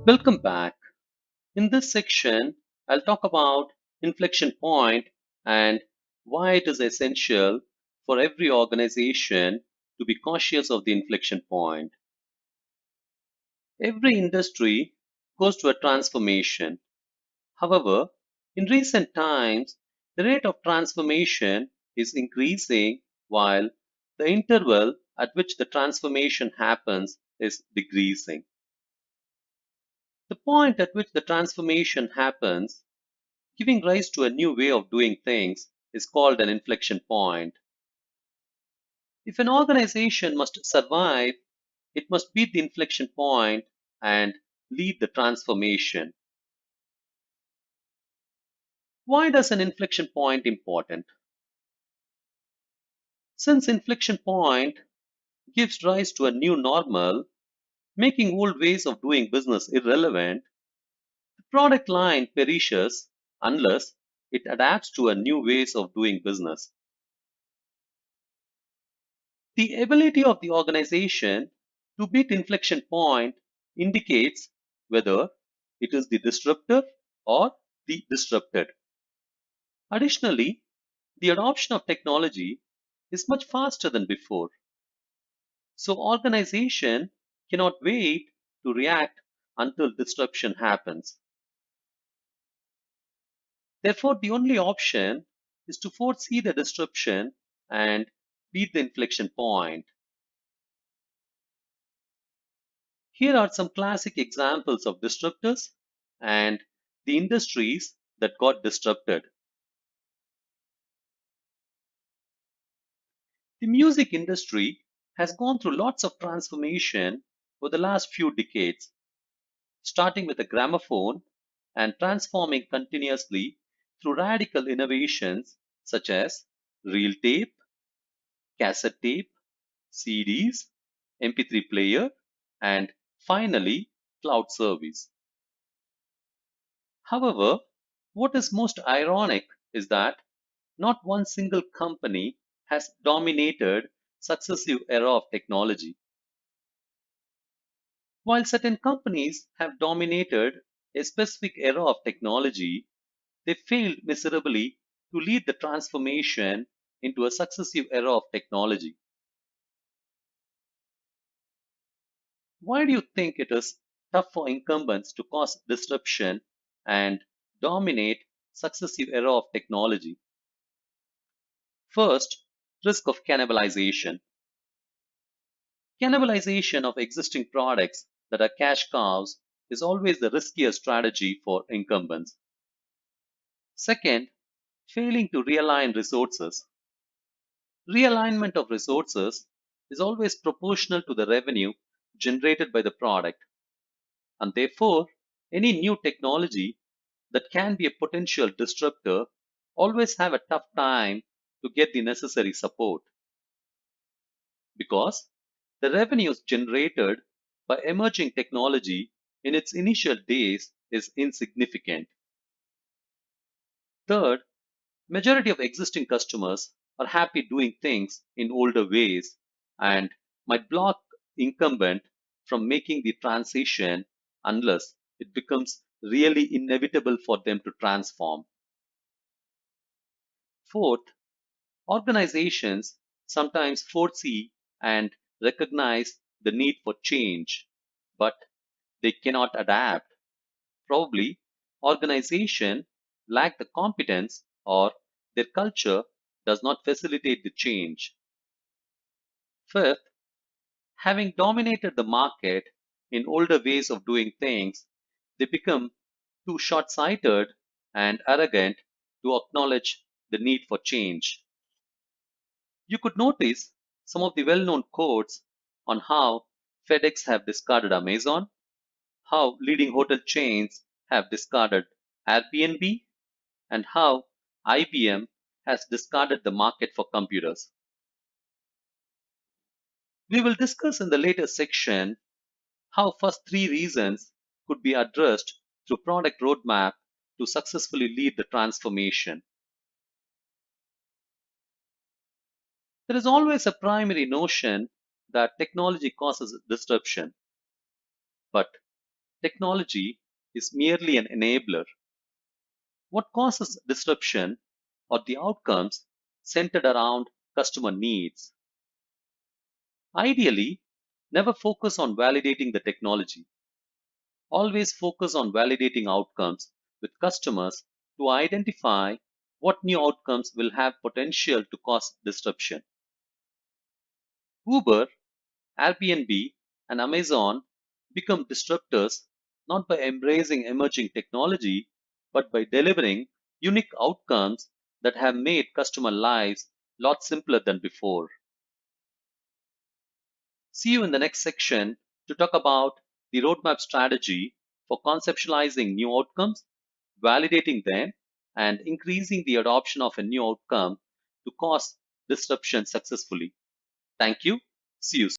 Welcome back. In this section, I'll talk about inflection point and why it is essential for every organization to be cautious of the inflection point. Every industry goes through a transformation. However, in recent times, the rate of transformation is increasing while the interval at which the transformation happens is decreasing. The point at which the transformation happens, giving rise to a new way of doing things, is called an inflection point. If an organization must survive, it must beat the inflection point and lead the transformation. Why does an inflection point important? Since inflection point gives rise to a new normal, making old ways of doing business irrelevant, the product line perishes unless it adapts to a new ways of doing business. The ability of the organization to beat inflection point indicates whether it is the disruptor or the disrupted. Additionally, the adoption of technology is much faster than before. So organization cannot wait to react until disruption happens. Therefore, the only option is to foresee the disruption and beat the inflection point. Here are some classic examples of disruptors and the industries that got disrupted. The music industry has gone through lots of transformation over the last few decades, starting with the gramophone and transforming continuously through radical innovations such as reel tape, cassette tape, CDs, MP3 player, and finally cloud service. However, what is most ironic is that not one single company has dominated successive era of technology. While certain companies have dominated a specific era of technology, they failed miserably to lead the transformation into a successive era of technology. Why do you think it is tough for incumbents to cause disruption and dominate successive era of technology? First, risk of cannibalization. Cannibalization of existing products that are cash cows is always the riskiest strategy for incumbents. Second, failing to realign resources. Realignment of resources is always proportional to the revenue generated by the product, and therefore, any new technology that can be a potential disruptor always have a tough time to get the necessary support because the revenues generated by emerging technology in its initial days is insignificant. Third, majority of existing customers are happy doing things in older ways and might block incumbent from making the transition unless it becomes really inevitable for them to transform. Fourth, organizations sometimes foresee and recognize the need for change, but they cannot adapt. Probably, organization lack the competence or their culture does not facilitate the change. Fifth, having dominated the market in older ways of doing things, they become too short sighted and arrogant to acknowledge the need for change. You could notice some of the well known quotes on how FedEx have discarded Amazon, how leading hotel chains have discarded Airbnb, and how IBM has discarded the market for computers. We will discuss in the later section how first three reasons could be addressed through product roadmap to successfully lead the transformation. There is always a primary notion that technology causes disruption, but Technology is merely an enabler. What causes disruption are the outcomes centered around customer needs. Ideally, never focus on validating the technology. Always focus on validating outcomes with customers to identify what new outcomes will have potential to cause disruption. Uber, Airbnb, and Amazon become disruptors not by embracing emerging technology, but by delivering unique outcomes that have made customer lives a lot simpler than before. See you in the next section to talk about the roadmap strategy for conceptualizing new outcomes, validating them, and increasing the adoption of a new outcome to cause disruption successfully. Thank you. See you soon.